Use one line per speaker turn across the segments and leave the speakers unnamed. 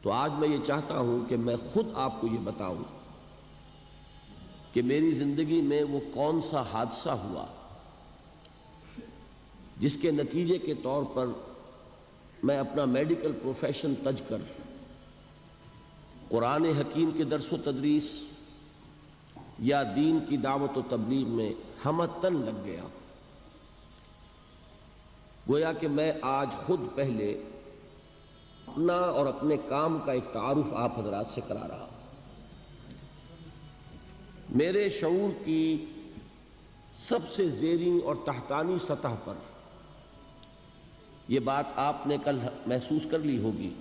تو آج میں یہ چاہتا ہوں کہ میں خود آپ کو یہ بتاؤں کہ میری زندگی میں وہ کون سا حادثہ ہوا جس کے نتیجے کے طور پر میں اپنا میڈیکل پروفیشن تج کر قرآن حکیم کے درس و تدریس یا دین کی دعوت و تبلیغ میں ہمتن لگ گیا۔ گویا کہ میں آج خود پہلے اپنا اور اپنے کام کا ایک تعارف آپ حضرات سے کرا رہا ہوں۔ میرے شعور کی سب سے زیریں اور تحتانی سطح پر یہ بات آپ نے کل محسوس کر لی ہوگی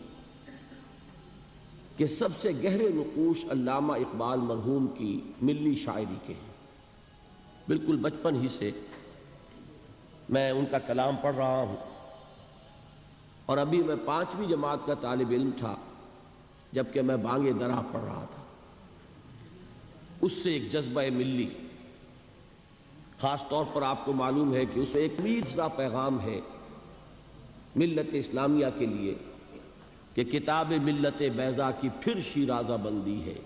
کہ سب سے گہرے نقوش علامہ اقبال مرحوم کی ملی شاعری کے ہیں۔ بالکل بچپن ہی سے میں ان کا کلام پڑھ رہا ہوں، اور ابھی میں 5ویں جماعت کا طالب علم تھا جبکہ میں بانگ درا پڑھ رہا تھا۔ اس سے ایک جذبہ ملی، خاص طور پر آپ کو معلوم ہے کہ اس میں ایک میرزا پیغام ہے ملت اسلامیہ کے لیے کہ کتاب ملت بیضا کی پھر شیرازہ بندی ہے،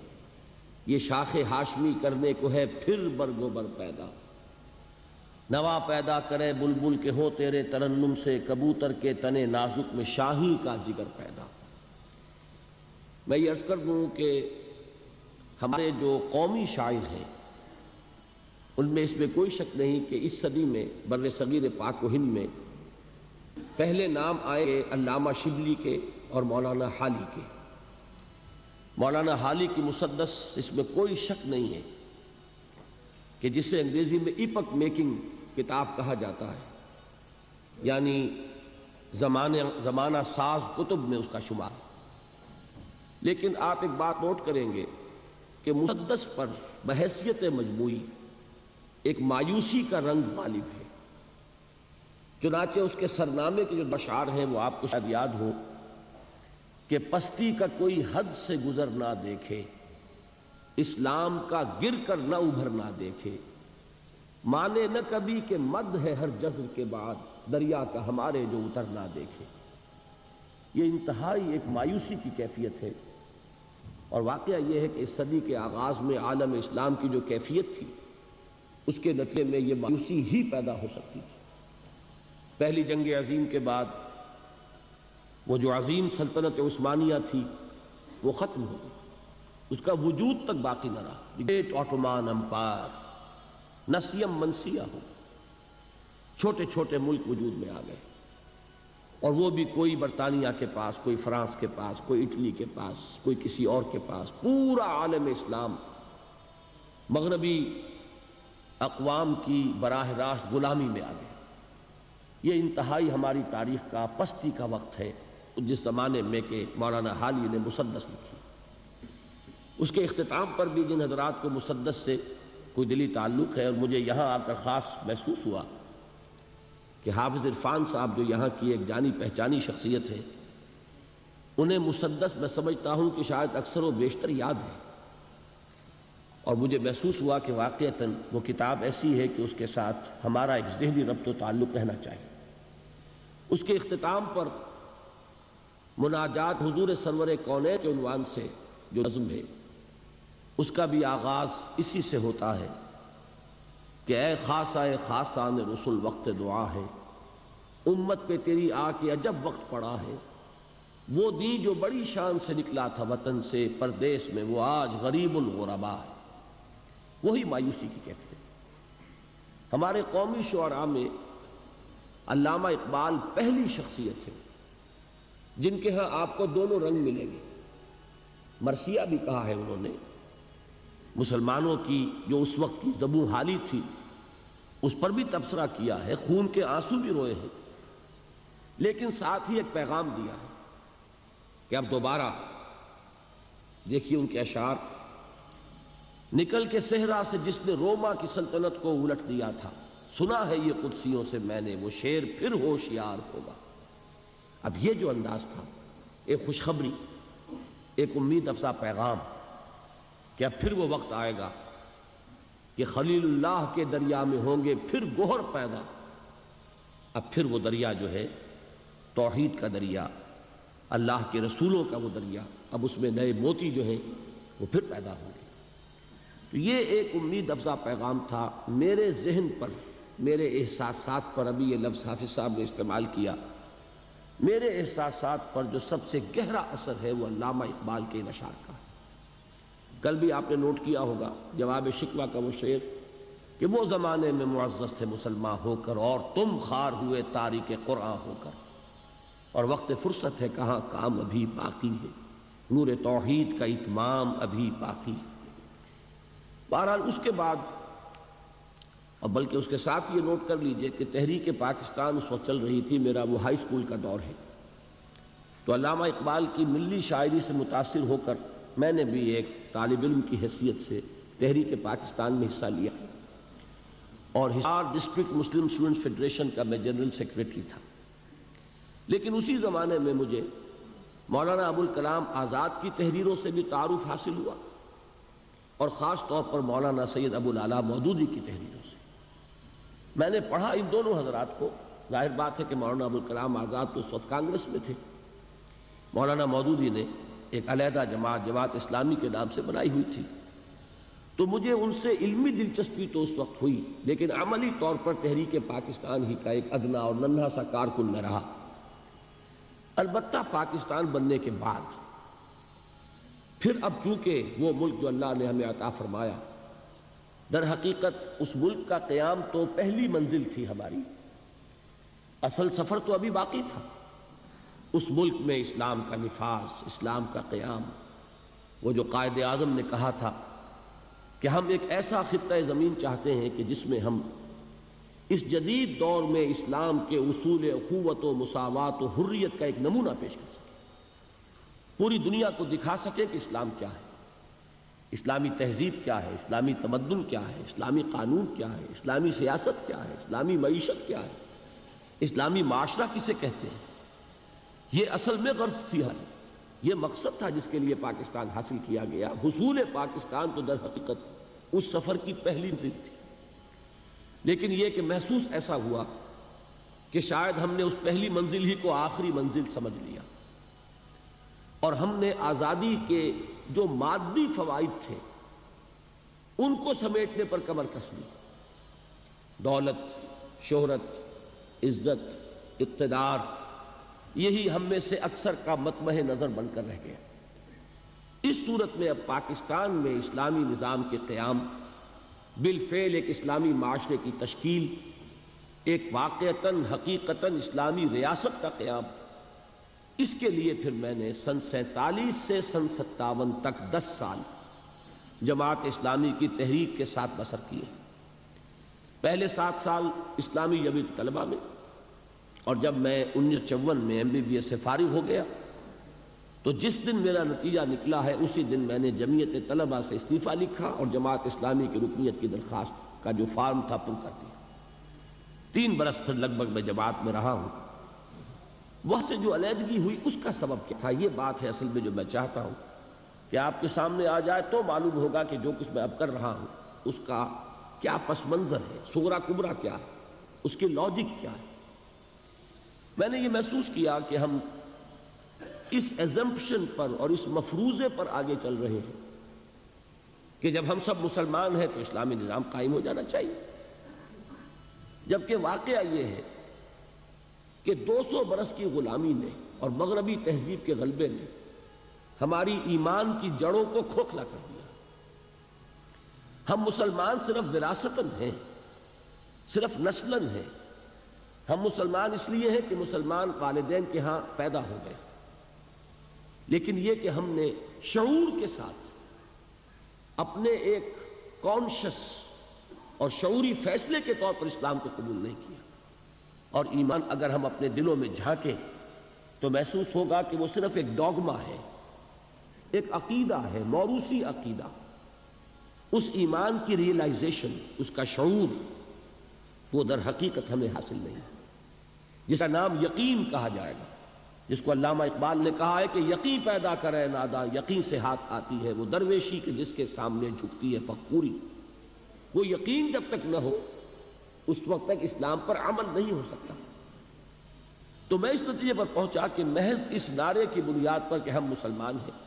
یہ شاخ ہاشمی کرنے کو ہے پھر برگ و بر پیدا، نوا پیدا کرے بلبل کے ہو تیرے ترنم سے، کبوتر کے تنے نازک میں شاہی کا جگر پیدا۔ میں یہ عرض کر دوں کہ ہمارے جو قومی شاعر ہیں ان میں اس میں کوئی شک نہیں کہ اس صدی میں بر صغیر پاک و ہند میں پہلے نام آئے علامہ شبلی کے اور مولانا حالی کے۔ مولانا حالی کی مسدس اس میں کوئی شک نہیں ہے کہ جسے انگریزی میں ایپک میکنگ کتاب کہا جاتا ہے، یعنی زمانہ ساز کتب میں اس کا شمار۔ لیکن آپ ایک بات نوٹ کریں گے کہ مسدس پر بحیثیت مجموعی ایک مایوسی کا رنگ غالب ہے، چنانچہ اس کے سرنامے کے جو اشعار ہیں وہ آپ کو شاید یاد ہو کہ پستی کا کوئی حد سے گزر نہ دیکھے، اسلام کا گر کر نہ ابھر نہ دیکھے، مانے نہ کبھی کہ مد ہے ہر جزر کے بعد، دریا کا ہمارے جو اتر نہ دیکھے۔ یہ انتہائی ایک مایوسی کی کیفیت ہے، اور واقعہ یہ ہے کہ اس صدی کے آغاز میں عالم اسلام کی جو کیفیت تھی اس کے نتیجے میں یہ مایوسی ہی پیدا ہو سکتی تھی۔ پہلی جنگ عظیم کے بعد وہ جو عظیم سلطنت عثمانیہ تھی وہ ختم ہو گئی، اس کا وجود تک باقی نہ رہا۔ گریٹ آٹومان امپائر نسیم منسیہ ہو، چھوٹے چھوٹے ملک وجود میں آ گئے، اور وہ بھی کوئی برطانیہ کے پاس، کوئی فرانس کے پاس، کوئی اٹلی کے پاس، کوئی کسی اور کے پاس، پورا عالم اسلام مغربی اقوام کی براہ راست غلامی میں آ گئے۔ یہ انتہائی ہماری تاریخ کا پستی کا وقت ہے جس زمانے میں کہ مولانا حالی نے مسدس لکھی۔ اس کے اختتام پر بھی جن حضرات کو مسدس سے کوئی دلی تعلق ہے، اور مجھے یہاں آ کر خاص محسوس ہوا کہ حافظ عرفان صاحب جو یہاں کی ایک جانی پہچانی شخصیت ہے، انہیں مسدس میں سمجھتا ہوں کہ شاید اکثر و بیشتر یاد ہے، اور مجھے محسوس ہوا کہ واقعتاً وہ کتاب ایسی ہے کہ اس کے ساتھ ہمارا ایک ذہنی ربط و تعلق رہنا چاہیے۔ اس کے اختتام پر مناجات حضور سرور کونین کے عنوان سے جو نظم ہے اس کا بھی آغاز اسی سے ہوتا ہے کہ اے خاصہ خاصان رسول وقت دعا ہے، امت پہ تیری آ کے عجب وقت پڑا ہے، وہ دین جو بڑی شان سے نکلا تھا وطن سے پردیس میں، وہ آج غریب الغربا ہے۔ وہی مایوسی کی کیفیت۔ ہمارے قومی شعراء میں علامہ اقبال پہلی شخصیت ہے جن کے ہاں آپ کو دونوں رنگ ملیں گے۔ مرثیہ بھی کہا ہے انہوں نے، مسلمانوں کی جو اس وقت کی زبوں حالی تھی اس پر بھی تبصرہ کیا ہے، خون کے آنسو بھی روئے ہیں، لیکن ساتھ ہی ایک پیغام دیا ہے کہ اب دوبارہ دیکھیے ان کے اشعار، نکل کے صحرا سے جس نے روما کی سلطنت کو الٹ دیا تھا، سنا ہے یہ قدسیوں سے میں نے، وہ شیر پھر ہوشیار ہوگا۔ اب یہ جو انداز تھا، ایک خوشخبری، ایک امید افزا پیغام کہ اب پھر وہ وقت آئے گا کہ خلیل اللہ کے دریا میں ہوں گے پھر گوہر پیدا۔ اب پھر وہ دریا جو ہے توحید کا دریا، اللہ کے رسولوں کا وہ دریا، اب اس میں نئے موتی جو ہیں وہ پھر پیدا ہوں گے۔ تو یہ ایک امید افزا پیغام تھا میرے ذہن پر، میرے احساسات پر، ابھی یہ لفظ حافظ صاحب نے استعمال کیا، میرے احساسات پر جو سب سے گہرا اثر ہے وہ علامہ اقبال کے ان اشعار کا۔ کل بھی آپ نے نوٹ کیا ہوگا جواب شکوہ کا وہ شعر کہ وہ زمانے میں معزز تھے مسلمان ہو کر، اور تم خار ہوئے تاریک قرآن ہو کر، اور وقت فرصت ہے کہاں کام ابھی باقی ہے، نور توحید کا اتمام ابھی باقی ہے۔ بہرحال اس کے بعد، اور بلکہ اس کے ساتھ یہ نوٹ کر لیجئے کہ تحریک پاکستان اس وقت چل رہی تھی، میرا وہ ہائی اسکول کا دور ہے، تو علامہ اقبال کی ملی شاعری سے متاثر ہو کر میں نے بھی ایک طالب علم کی حیثیت سے تحریک پاکستان میں حصہ لیا، اور حصار ڈسٹرکٹ مسلم اسٹوڈنٹس فیڈریشن کا میں جنرل سیکریٹری تھا۔ لیکن اسی زمانے میں مجھے مولانا ابوالکلام آزاد کی تحریروں سے بھی تعارف حاصل ہوا، اور خاص طور پر مولانا سید ابوالعلا مودودی کی تحریروں سے میں نے پڑھا ان دونوں حضرات کو۔ ظاہر بات ہے کہ مولانا ابوالکلام آزاد تو اس وقت کانگریس میں تھے، مولانا مودودی نے ایک علیحدہ جماعت، جماعت اسلامی کے نام سے بنائی ہوئی تھی، تو مجھے ان سے علمی دلچسپی تو اس وقت ہوئی، لیکن عملی طور پر تحریک پاکستان ہی کا ایک ادنا اور ننھا سا کارکن میں رہا۔ البتہ پاکستان بننے کے بعد پھر اب چونکہ وہ ملک جو اللہ نے ہمیں عطا فرمایا، در حقیقت اس ملک کا قیام تو پہلی منزل تھی ہماری، اصل سفر تو ابھی باقی تھا۔ اس ملک میں اسلام کا نفاذ، اسلام کا قیام، وہ جو قائد اعظم نے کہا تھا کہ ہم ایک ایسا خطہ زمین چاہتے ہیں کہ جس میں ہم اس جدید دور میں اسلام کے اصول اخوت و مساوات و حریت کا ایک نمونہ پیش کر سکیں، پوری دنیا کو دکھا سکیں کہ اسلام کیا ہے، اسلامی تہذیب کیا ہے، اسلامی تمدن کیا ہے، اسلامی قانون کیا ہے، اسلامی سیاست کیا ہے، اسلامی معیشت کیا ہے، اسلامی معاشرہ کسے کہتے ہیں۔ یہ اصل میں غرض تھی ہماری، یہ مقصد تھا جس کے لیے پاکستان حاصل کیا گیا۔ حصول پاکستان تو در حقیقت اس سفر کی پہلی منزل تھی، لیکن یہ کہ محسوس ایسا ہوا کہ شاید ہم نے اس پہلی منزل ہی کو آخری منزل سمجھ لیا، اور ہم نے آزادی کے جو مادی فوائد تھے ان کو سمیٹنے پر کمر کس لی۔ دولت، شہرت، عزت، اقتدار، یہی ہم میں سے اکثر کا مطمع نظر بن کر رہ گیا۔ اس صورت میں اب پاکستان میں اسلامی نظام کے قیام، بالفعل ایک اسلامی معاشرے کی تشکیل، ایک واقعتاً حقیقتاً اسلامی ریاست کا قیام، اس کے لیے پھر میں نے سن 47 سے سن 57 تک 10 سال جماعت اسلامی کی تحریک کے ساتھ بسر کیے۔ پہلے 7 سال اسلامی جمعیت طلبہ میں، اور جب میں 1954 میں MBBS سے فارغ ہو گیا تو جس دن میرا نتیجہ نکلا ہے اسی دن میں نے جمعیت طلبہ سے استعفیٰ لکھا اور جماعت اسلامی کی رکنیت کی درخواست کا جو فارم تھا پر کر دیا۔ 3 برس پھر لگ بھگ میں جماعت میں رہا ہوں۔ وہاں سے جو علیحدگی ہوئی اس کا سبب کیا تھا، یہ بات ہے اصل میں جو میں چاہتا ہوں کہ آپ کے سامنے آ جائے تو معلوم ہوگا کہ جو کچھ میں اب کر رہا ہوں اس کا کیا پس منظر ہے، صغرا کبرا کیا ہے، اس کی لاجک کیا ہے۔ میں نے یہ محسوس کیا کہ ہم اس ایزمپشن پر اور اس مفروضے پر آگے چل رہے ہیں کہ جب ہم سب مسلمان ہیں تو اسلامی نظام قائم ہو جانا چاہیے، جبکہ واقعہ یہ ہے کہ 200 برس کی غلامی نے اور مغربی تہذیب کے غلبے نے ہماری ایمان کی جڑوں کو کھوکھلا کر دیا۔ ہم مسلمان صرف وراثتاً ہیں، صرف نسلاً ہیں۔ ہم مسلمان اس لیے ہیں کہ مسلمان والدین کے ہاں پیدا ہو گئے، لیکن یہ کہ ہم نے شعور کے ساتھ اپنے ایک کانشس اور شعوری فیصلے کے طور پر اسلام کو قبول نہیں کیا۔ اور ایمان اگر ہم اپنے دلوں میں جھانکیں تو محسوس ہوگا کہ وہ صرف ایک ڈوگما ہے، ایک عقیدہ ہے، موروثی عقیدہ۔ اس ایمان کی ریئلائزیشن، اس کا شعور، وہ در حقیقت ہمیں حاصل نہیں، جس کا نام یقین کہا جائے گا، جس کو علامہ اقبال نے کہا ہے کہ یقین پیدا کرے ناداں، یقین سے ہاتھ آتی ہے وہ درویشی کہ جس کے سامنے جھکتی ہے فخوری۔ وہ یقین جب تک نہ ہو اس وقت تک اسلام پر عمل نہیں ہو سکتا۔ تو میں اس نتیجے پر پہنچا کہ محض اس نعرے کی بنیاد پر کہ ہم مسلمان ہیں،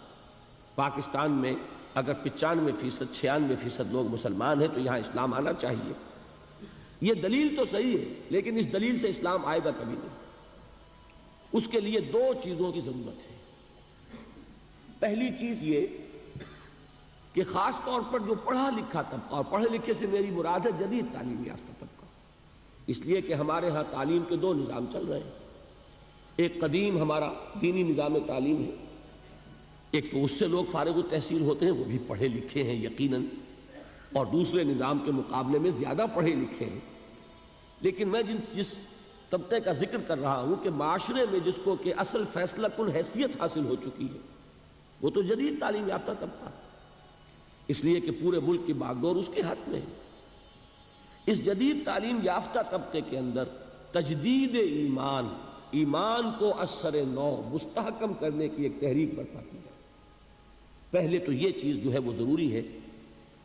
پاکستان میں اگر 95%، 96% لوگ مسلمان ہیں تو یہاں اسلام آنا چاہیے، یہ دلیل تو صحیح ہے، لیکن اس دلیل سے اسلام آئے گا کبھی نہیں۔ اس کے لیے دو چیزوں کی ضرورت ہے۔ پہلی چیز یہ کہ خاص طور پر جو پڑھا لکھا طبقہ، اور پڑھے لکھے سے میری مراد ہے جدید تعلیم یافتہ طبقہ، اس لیے کہ ہمارے ہاں تعلیم کے دو نظام چل رہے ہیں۔ ایک قدیم ہمارا دینی نظام تعلیم ہے، ایک تو اس سے لوگ فارغ التحصیل ہوتے ہیں، وہ بھی پڑھے لکھے ہیں یقیناً، اور دوسرے نظام کے مقابلے میں زیادہ پڑھے لکھے ہیں۔ لیکن میں جس طبقے کا ذکر کر رہا ہوں کہ معاشرے میں جس کو کہ اصل فیصلہ کن حیثیت حاصل ہو چکی ہے، وہ تو جدید تعلیم یافتہ طبقہ ہے، اس لیے کہ پورے ملک کی باغ ڈور اس کے ہاتھ میں ہے۔ اس جدید تعلیم یافتہ طبقے کے اندر تجدید ایمان کو اثر نو مستحکم کرنے کی ایک تحریک برپا کی جائے۔ پہلے تو یہ چیز جو ہے وہ ضروری ہے،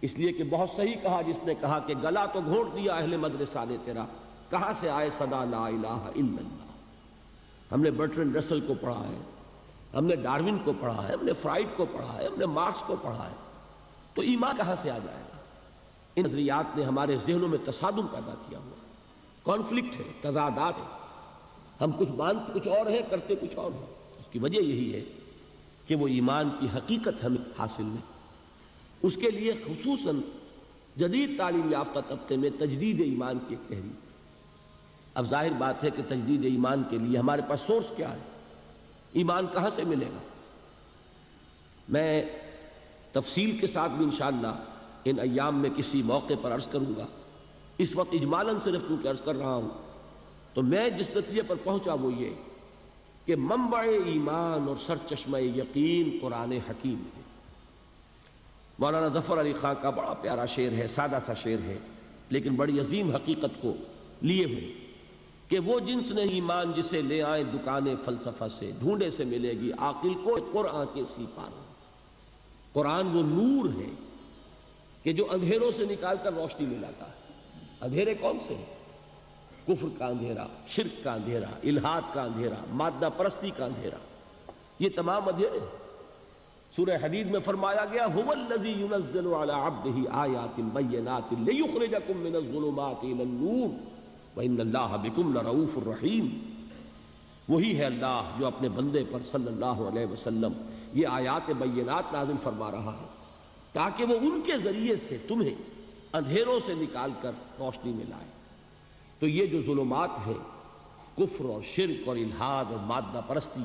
اس لیے کہ بہت صحیح کہا جس نے کہا کہ گلا تو گھونٹ دیا اہل مدرسہ نے تیرا، کہاں سے آئے صدا لا الہ الا اللہ۔ ہم نے برٹرنڈ رسل کو پڑھا ہے، ہم نے ڈارون کو پڑھا ہے، ہم نے فرائڈ کو پڑھا ہے، ہم نے مارکس کو پڑھا ہے، تو ایمان کہاں سے آ جائے گا؟ ان نظریات نے ہمارے ذہنوں میں تصادم پیدا کیا ہوا، کانفلکٹ ہے، تضادات ہے، ہم کچھ مانتے کچھ اور ہیں، کرتے کچھ اور ہیں۔ اس کی وجہ یہی ہے کہ وہ ایمان کی حقیقت ہمیں حاصل نہیں۔ اس کے لیے خصوصاً جدید تعلیم یافتہ طبقے میں تجدید ایمان کی ایک تحریک۔ اب ظاہر بات ہے کہ تجدید ایمان کے لیے ہمارے پاس سورس کیا ہے، ایمان کہاں سے ملے گا؟ میں تفصیل کے ساتھ بھی انشاءاللہ ان ایام میں کسی موقع پر عرض کروں گا، اس وقت اجمالاً صرف چونکہ عرض کر رہا ہوں، تو میں جس نتیجے پر پہنچا وہ یہ کہ منبع ایمان اور سرچشمہ یقین قرآن حکیم ہے۔ مولانا ظفر علی خان کا بڑا پیارا شعر ہے، سادہ سا شعر ہے، لیکن بڑی عظیم حقیقت کو لیے ہوئے کہ وہ جنس نہیں ایمان جسے لے آئیں دکان فلسفہ سے، ڈھونڈے سے ملے گی عاقل کو قرآن کے سی پاروں۔ قرآن وہ نور ہے کہ جو اندھیروں سے نکال کر روشنی میں لاتا ہے۔ اندھیرے کون سے ہیں؟ کفر کا اندھیرا، شرک کا اندھیرا، الحاد کا اندھیرا، مادہ پرستی کا اندھیرا، یہ تمام اندھیرے۔ سورہ حدید میں فرمایا گیا هو الذی ينزل على عبده آیات بینات لیخرجکم من الظلمات الى النور وان اللہ بکم لرؤوف الرحیم۔ وہی ہے اللہ جو اپنے بندے پر صلی اللہ علیہ وسلم یہ آیات بینات نازل فرما رہا ہے تاکہ وہ ان کے ذریعے سے تمہیں اندھیروں سے نکال کر روشنی میں لائے۔ تو یہ جو ظلمات ہیں، کفر اور شرک اور الحاد اور مادہ پرستی،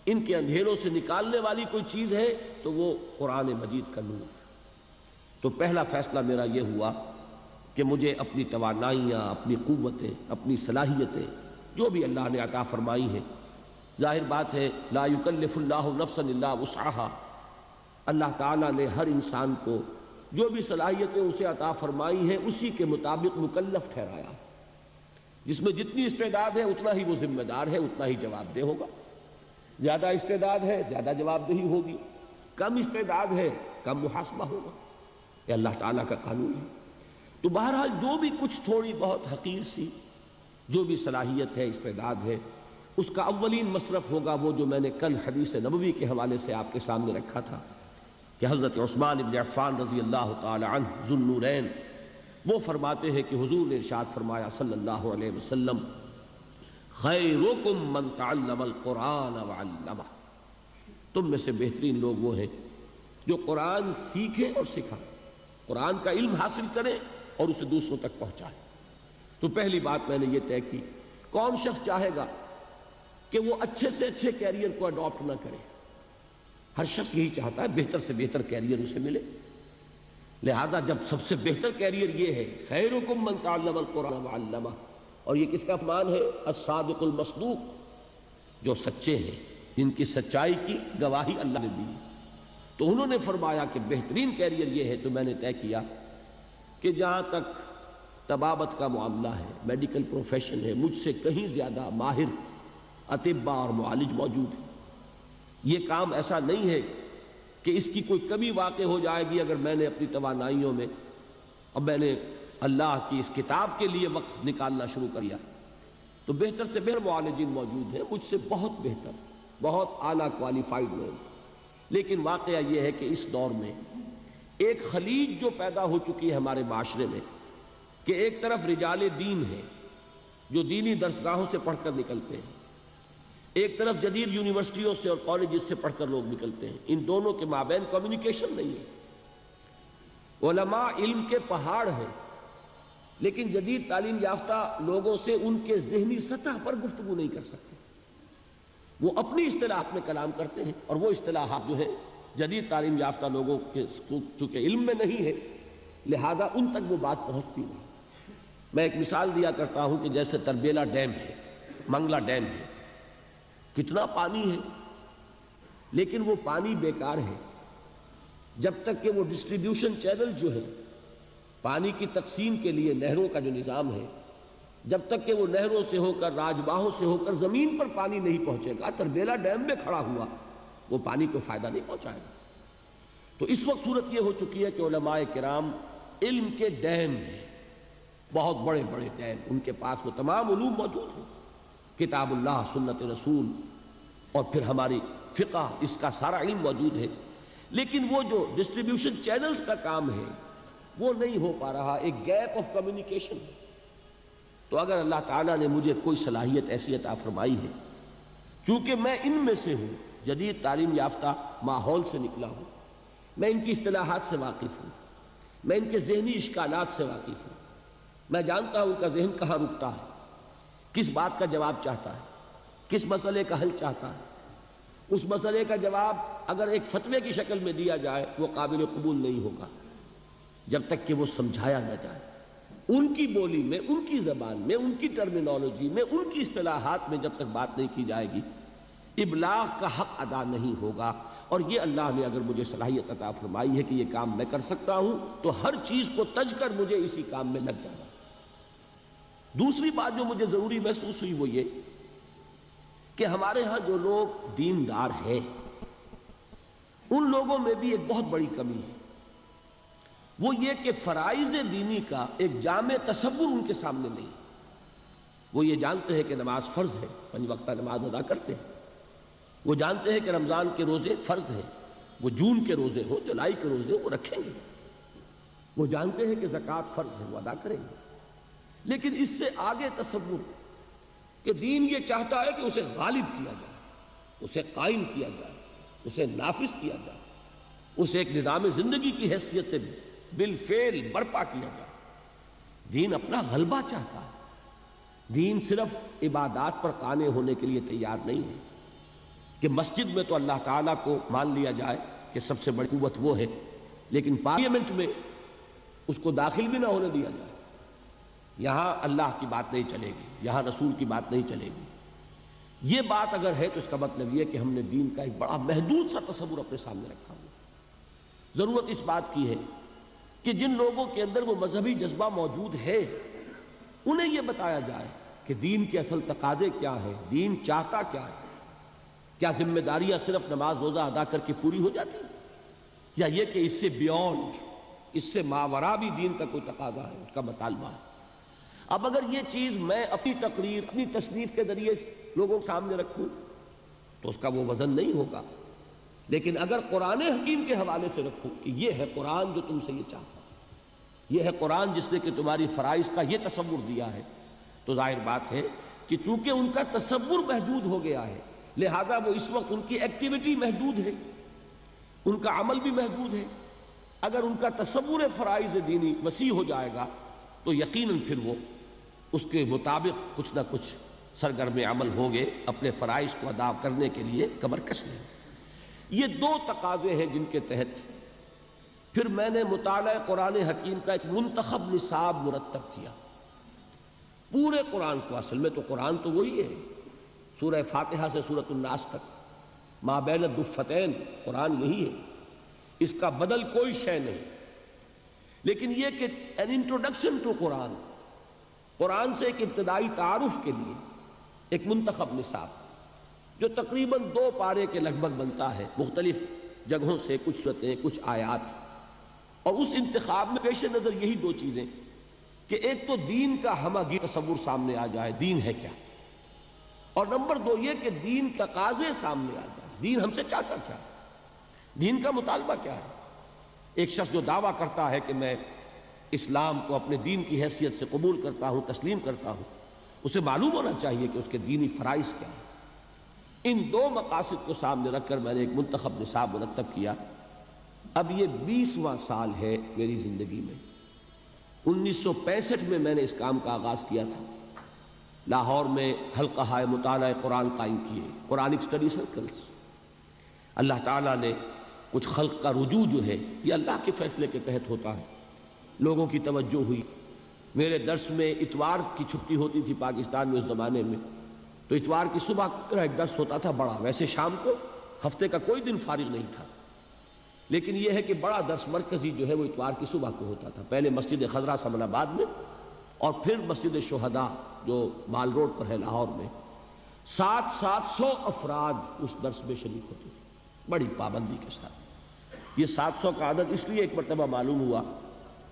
ان کے اندھیروں سے نکالنے والی کوئی چیز ہے تو وہ قرآن مجید کا نور۔ تو پہلا فیصلہ میرا یہ ہوا کہ مجھے اپنی توانائیاں، اپنی قوتیں، اپنی صلاحیتیں جو بھی اللہ نے عطا فرمائی ہیں، ظاہر بات ہے لا یکلف اللہ نفسا الا وسعها، اللہ تعالیٰ نے ہر انسان کو جو بھی صلاحیتیں اسے عطا فرمائی ہیں اسی کے مطابق مکلف ٹھہرایا۔ جس میں جتنی استعداد ہے اتنا ہی وہ ذمہ دار ہے، اتنا ہی جواب دہ ہوگا۔ زیادہ استعداد ہے زیادہ جواب دہی ہوگی، کم استعداد ہے کم محاسبہ ہوگا، یہ اللہ تعالیٰ کا قانون ہے۔ تو بہرحال جو بھی کچھ تھوڑی بہت حقیر سی جو بھی صلاحیت ہے، استعداد ہے، اس کا اولین مصرف ہوگا وہ جو میں نے کل حدیث نبوی کے حوالے سے آپ کے سامنے رکھا تھا کہ حضرت عثمان بن عفان رضی اللہ تعالی عنہ ذو النورین وہ فرماتے ہیں کہ حضور نے ارشاد فرمایا صلی اللہ علیہ وسلم خیرکم من تعلم القرآن وعلمہ، تم میں سے بہترین لوگ وہ ہیں جو قرآن سیکھیں اور سکھائیں، قرآن کا علم حاصل کریں اور اسے دوسروں تک پہنچائیں۔ تو پہلی بات میں نے یہ طے کی، کون شخص چاہے گا کہ وہ اچھے سے اچھے کیریئر کو اڈاپٹ نہ کرے؟ ہر شخص یہی چاہتا ہے بہتر سے بہتر کیریئر اسے ملے، لہذا جب سب سے بہتر کیریئر یہ ہے خیرکم من تعلم القرآن وعلمہ، اور یہ کس کا فرمان ہے؟ الصادق المصدوق، جو سچے ہیں، جن کی سچائی کی گواہی اللہ نے دی۔ تو انہوں نے فرمایا کہ بہترین کیریئر یہ ہے۔ تو میں نے طے کیا کہ جہاں تک طبابت کا معاملہ ہے، میڈیکل پروفیشن ہے، مجھ سے کہیں زیادہ ماہر اطباء اور معالج موجود ہیں۔ یہ کام ایسا نہیں ہے کہ اس کی کوئی کمی واقع ہو جائے گی اگر میں نے اپنی توانائیوں میں اور میں نے اللہ کی اس کتاب کے لیے وقت نکالنا شروع کر دیا۔ تو بہتر سے بہتر معالجین موجود ہیں، مجھ سے بہت بہتر، بہت اعلیٰ کوالیفائڈ لوگ، لیکن واقعہ یہ ہے کہ اس دور میں ایک خلیج جو پیدا ہو چکی ہے ہمارے معاشرے میں، کہ ایک طرف رجال دین ہے جو دینی درسگاہوں سے پڑھ کر نکلتے ہیں، ایک طرف جدید یونیورسٹیوں سے اور کالجز سے پڑھ کر لوگ نکلتے ہیں، ان دونوں کے مابین کمیونیکیشن نہیں ہے۔ علماء علم کے پہاڑ ہیں، لیکن جدید تعلیم یافتہ لوگوں سے ان کے ذہنی سطح پر گفتگو نہیں کر سکتے، وہ اپنی اصطلاحات میں کلام کرتے ہیں، اور وہ اصطلاحات جو ہیں جدید تعلیم یافتہ لوگوں کے چونکہ علم میں نہیں ہے، لہذا ان تک وہ بات پہنچتی نہیں۔ میں ایک مثال دیا کرتا ہوں کہ جیسے تربیلا ڈیم ہے، منگلا ڈیم ہے، کتنا پانی ہے، لیکن وہ پانی بیکار ہے جب تک کہ وہ ڈسٹریبیوشن چینل جو ہے پانی کی تقسیم کے لیے نہروں کا جو نظام ہے، جب تک کہ وہ نہروں سے ہو کر، راجباہوں سے ہو کر زمین پر پانی نہیں پہنچے گا، تربیلا ڈیم میں کھڑا ہوا وہ پانی کو فائدہ نہیں پہنچائے گا۔ تو اس وقت صورت یہ ہو چکی ہے کہ علماء کرام علم کے ڈیم ہیں، بہت بڑے بڑے ڈیم، ان کے پاس وہ تمام علوم موجود ہیں، کتاب اللہ، سنت رسول، اور پھر ہماری فقہ، اس کا سارا علم موجود ہے، لیکن وہ جو ڈسٹریبیوشن چینلز کا کام ہے وہ نہیں ہو پا رہا، ایک گیپ آف کمیونیکیشن ہے۔ تو اگر اللہ تعالیٰ نے مجھے کوئی صلاحیت ایسی عطا فرمائی ہے، چونکہ میں ان میں سے ہوں، جدید تعلیم یافتہ ماحول سے نکلا ہوں، میں ان کی اصطلاحات سے واقف ہوں، میں ان کے ذہنی اشکالات سے واقف ہوں، میں جانتا ہوں ان کا ذہن کہاں رکتا ہے، کس بات کا جواب چاہتا ہے، کس مسئلے کا حل چاہتا ہے۔ اس مسئلے کا جواب اگر ایک فتوے کی شکل میں دیا جائے وہ قابل قبول نہیں ہوگا جب تک کہ وہ سمجھایا نہ جائے، ان کی بولی میں، ان کی زبان میں، ان کی ٹرمینالوجی میں، ان کی اصطلاحات میں جب تک بات نہیں کی جائے گی، ابلاغ کا حق ادا نہیں ہوگا۔ اور یہ اللہ نے اگر مجھے صلاحیت عطا فرمائی ہے کہ یہ کام میں کر سکتا ہوں، تو ہر چیز کو تج کر مجھے اسی کام میں لگ جانا۔ دوسری بات جو مجھے ضروری محسوس ہوئی وہ یہ کہ ہمارے ہاں جو لوگ دیندار ہیں ان لوگوں میں بھی ایک بہت بڑی کمی ہے، وہ یہ کہ فرائض دینی کا ایک جامع تصور ان کے سامنے نہیں۔ وہ یہ جانتے ہیں کہ نماز فرض ہے، 5 وقتہ نماز ادا کرتے ہیں، وہ جانتے ہیں کہ رمضان کے روزے فرض ہیں، وہ جون کے روزے ہو، جولائی کے روزے وہ رکھیں گے، وہ جانتے ہیں کہ زکوٰۃ فرض ہے، وہ ادا کریں گے، لیکن اس سے آگے تصور کہ دین یہ چاہتا ہے کہ اسے غالب کیا جائے، اسے قائم کیا جائے، اسے نافذ کیا جائے، اسے ایک نظام زندگی کی حیثیت سے بالفعل برپا کیا جائے۔ دین اپنا غلبہ چاہتا ہے، دین صرف عبادات پر قانع ہونے کے لیے تیار نہیں ہے کہ مسجد میں تو اللہ تعالیٰ کو مان لیا جائے کہ سب سے بڑی قوت وہ ہے، لیکن پارلیمنٹ میں اس کو داخل بھی نہ ہونے دیا جائے، یہاں اللہ کی بات نہیں چلے گی، یہاں رسول کی بات نہیں چلے گی۔ یہ بات اگر ہے تو اس کا مطلب یہ کہ ہم نے دین کا ایک بڑا محدود سا تصور اپنے سامنے رکھا ہوا۔ ضرورت اس بات کی ہے کہ جن لوگوں کے اندر وہ مذہبی جذبہ موجود ہے انہیں یہ بتایا جائے کہ دین کے اصل تقاضے کیا ہے، دین چاہتا کیا ہے، کیا ذمہ داریاں صرف نماز روزہ ادا کر کے پوری ہو جاتی ہیں، یا یہ کہ اس سے بیونڈ، اس سے ماورا بھی دین کا کوئی تقاضا ہے، اس کا مطالبہ ہے۔ اب اگر یہ چیز میں اپنی تقریر، اپنی تصنیف کے ذریعے لوگوں کے سامنے رکھوں تو اس کا وہ وزن نہیں ہوگا، لیکن اگر قرآن حکیم کے حوالے سے رکھوں کہ یہ ہے قرآن جو تم سے یہ چاہتا ہے، یہ ہے قرآن جس نے کہ تمہاری فرائض کا یہ تصور دیا ہے، تو ظاہر بات ہے کہ چونکہ ان کا تصور محدود ہو گیا ہے، لہذا وہ اس وقت ان کی ایکٹیویٹی محدود ہے، ان کا عمل بھی محدود ہے۔ اگر ان کا تصور فرائض دینی وسیع ہو جائے گا تو یقیناً پھر وہ اس کے مطابق کچھ نہ کچھ سرگرم عمل ہوں گے، اپنے فرائض کو ادا کرنے کے لیے کمر کش نہیں۔ یہ 2 تقاضے ہیں جن کے تحت پھر میں نے مطالعہ قرآن حکیم کا ایک منتخب نصاب مرتب کیا، پورے قرآن کو۔ اصل میں تو قرآن تو وہی ہے، سورہ فاتحہ سے سورۃ الناس تک، ما بین الدفتین، قرآن یہی ہے، اس کا بدل کوئی شے نہیں، لیکن یہ کہ an introduction to قرآن، قرآن سے ایک ابتدائی تعارف کے لیے ایک منتخب نصاب جو تقریباً 2 پارے کے لگ بھگ بنتا ہے، مختلف جگہوں سے کچھ صورتیں، کچھ آیات، اور اس انتخاب میں پیش نظر یہی 2 چیزیں کہ ایک تو دین کا ہمہ گیر تصور سامنے آ جائے، دین ہے کیا، اور نمبر دو یہ کہ دین کا تقاضے سامنے آ جائے، دین ہم سے چاہتا کیا ہے، دین کا مطالبہ کیا ہے۔ ایک شخص جو دعویٰ کرتا ہے کہ میں اسلام کو اپنے دین کی حیثیت سے قبول کرتا ہوں، تسلیم کرتا ہوں، اسے معلوم ہونا چاہیے کہ اس کے دینی فرائض کیا ہیں۔ ان دو مقاصد کو سامنے رکھ کر میں نے ایک منتخب نصاب مرتب کیا۔ اب یہ 20واں سال ہے میری زندگی میں۔ 1965 میں میں نے اس کام کا آغاز کیا تھا، لاہور میں حلقہ مطالعہ قرآن قائم کیے، قرآنک سٹڈی سرکلز۔ اللہ تعالیٰ نے کچھ خلق کا رجوع جو ہے یہ اللہ کے فیصلے کے تحت ہوتا ہے، لوگوں کی توجہ ہوئی۔ میرے درس میں اتوار کی چھٹی ہوتی تھی پاکستان میں اس زمانے میں، تو اتوار کی صبح میرا ایک درس ہوتا تھا بڑا، ویسے شام کو ہفتے کا کوئی دن فارغ نہیں تھا، لیکن یہ ہے کہ بڑا درس مرکزی جو ہے وہ اتوار کی صبح کو ہوتا تھا، پہلے مسجد خضرا سمن آباد میں اور پھر مسجد شہداء جو مال روڈ پر ہے لاہور میں۔ 700 افراد اس درس میں شریک ہوتے تھے بڑی پابندی کے ساتھ۔ یہ 700 کا عدد اس لیے ایک مرتبہ معلوم ہوا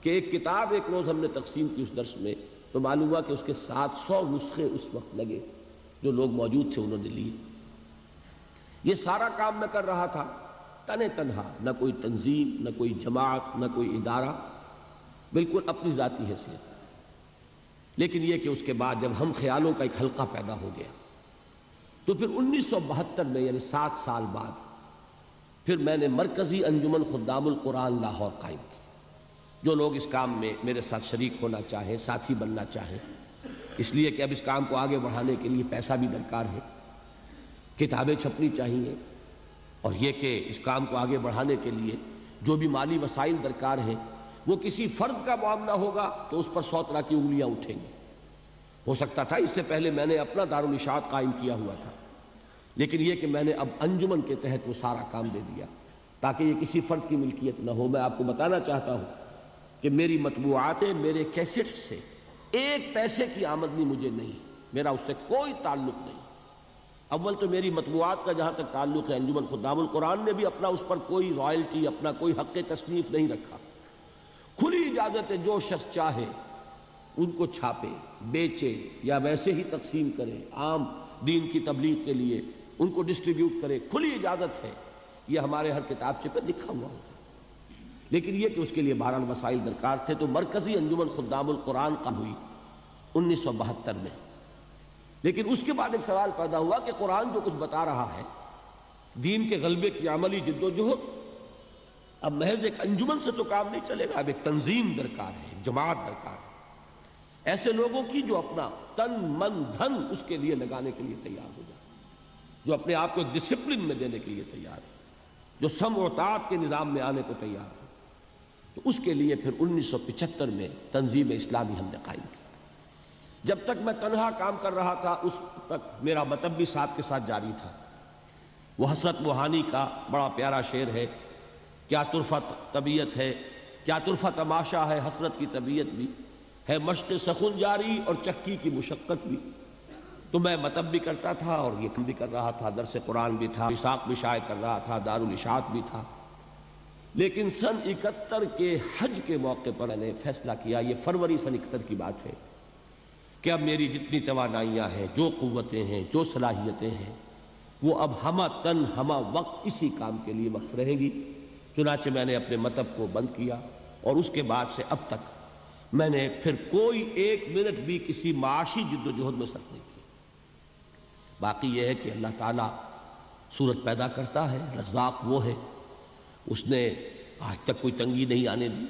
کہ ایک کتاب ایک روز ہم نے تقسیم کی اس درس میں، تو معلوم ہوا کہ اس کے 700 نسخے اس وقت لگے، جو لوگ موجود تھے انہوں نے لیے۔ یہ سارا کام میں کر رہا تھا تنہا، نہ کوئی تنظیم، نہ کوئی جماعت، نہ کوئی ادارہ، بالکل اپنی ذاتی حیثیت۔ لیکن یہ کہ اس کے بعد جب ہم خیالوں کا ایک حلقہ پیدا ہو گیا، تو پھر 1972 میں یعنی 7 سال بعد پھر میں نے مرکزی انجمن خدام القرآن لاہور قائم کی۔ جو لوگ اس کام میں میرے ساتھ شریک ہونا چاہیں، ساتھی بننا چاہیں، اس لیے کہ اب اس کام کو آگے بڑھانے کے لیے پیسہ بھی درکار ہے، کتابیں چھپنی چاہیے، اور یہ کہ اس کام کو آگے بڑھانے کے لیے جو بھی مالی وسائل درکار ہیں، وہ کسی فرد کا معاملہ ہوگا تو اس پر 100 طرح کی انگلیاں اٹھیں گی۔ ہو سکتا تھا اس سے پہلے میں نے اپنا دارالاشاعت قائم کیا ہوا تھا، لیکن یہ کہ میں نے اب انجمن کے تحت وہ سارا کام دے دیا تاکہ یہ کسی فرد کی ملکیت نہ ہو۔ میں آپ کو بتانا چاہتا ہوں کہ میری مطبوعاتیں، میرے کیسٹس سے ایک پیسے کی آمدنی مجھے نہیں، میرا اس سے کوئی تعلق نہیں۔ اول تو میری مطبوعات کا جہاں تک تعلق ہے، انجمن خدام القرآن نے بھی اپنا اس پر کوئی رائلٹی، اپنا کوئی حق تصنیف نہیں رکھا۔ کھلی اجازت ہے، جو شخص چاہے ان کو چھاپے، بیچے یا ویسے ہی تقسیم کرے، عام دین کی تبلیغ کے لیے ان کو ڈسٹریبیوٹ کرے، کھلی اجازت ہے، یہ ہمارے ہر کتابچے پہ لکھا ہوا ہوتا ہے۔ لیکن یہ کہ اس کے لیے بہرحال وسائل درکار تھے، تو مرکزی انجمن خدام القرآن قائم ہوئی 1972 میں۔ لیکن اس کے بعد ایک سوال پیدا ہوا کہ قرآن جو کچھ بتا رہا ہے، دین کے غلبے کی عملی جد و جہد، اب محض ایک انجمن سے تو کام نہیں چلے گا، اب ایک تنظیم درکار ہے، ایک جماعت درکار ہے، ایسے لوگوں کی جو اپنا تن من دھن اس کے لیے لگانے کے لیے تیار ہو جائے، جو اپنے آپ کو ایک ڈسپلن میں دینے کے لیے تیار ہے، جو سمع و طاعت کے نظام میں آنے کو تیار ہے۔ تو اس کے لیے پھر 1975 میں تنظیم اسلامی ہم نے قائم کی۔ جب تک میں تنہا کام کر رہا تھا اس تک میرا مطلب بھی ساتھ کے ساتھ جاری تھا۔ وہ حسرت موہانی کا بڑا پیارا شعر ہے، کیا طرفت طبیعت ہے، کیا طرفت تماشا ہے، حسرت کی طبیعت بھی ہے، مشق سخن جاری اور چکی کی مشقت بھی۔ تو میں مطلب بھی کرتا تھا اور یہ کام بھی کر رہا تھا، درس قرآن بھی تھا، وثاق بھی شائع کر رہا تھا، دارالاشاعت بھی تھا۔ لیکن سن 71 کے حج کے موقع پر میں نے فیصلہ کیا، یہ فروری سن 71 کی بات ہے، کہ اب میری جتنی توانائیاں ہیں، جو قوتیں ہیں، جو صلاحیتیں ہیں، وہ اب ہمہ تن ہمہ وقت اسی کام کے لیے وقف رہیں گی۔ چنانچہ میں نے اپنے مطلب کو بند کیا، اور اس کے بعد سے اب تک میں نے پھر کوئی ایک منٹ بھی کسی معاشی جد و جہد میں صرف نہیں کی۔ باقی یہ ہے کہ اللہ تعالیٰ صورت پیدا کرتا ہے، رزاق وہ ہے، اس نے آج تک کوئی تنگی نہیں آنے دی،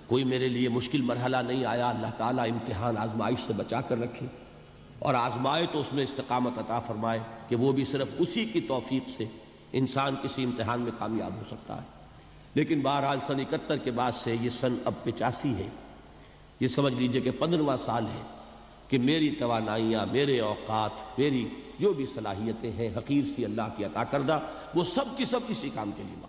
کوئی میرے لیے مشکل مرحلہ نہیں آیا۔ اللہ تعالیٰ امتحان آزمائش سے بچا کر رکھے، اور آزمائے تو اس میں استقامت عطا فرمائے کہ وہ بھی صرف اسی کی توفیق سے انسان کسی امتحان میں کامیاب ہو سکتا ہے۔ لیکن بہرحال سن 71 کے بعد سے یہ سن اب 85 ہے، یہ سمجھ لیجئے کہ 15واں سال ہے کہ میری توانائیاں، میرے اوقات، میری جو بھی صلاحیتیں ہیں حقیر سی اللہ کی عطا کردہ، وہ سب کی سب اسی کام کے لیے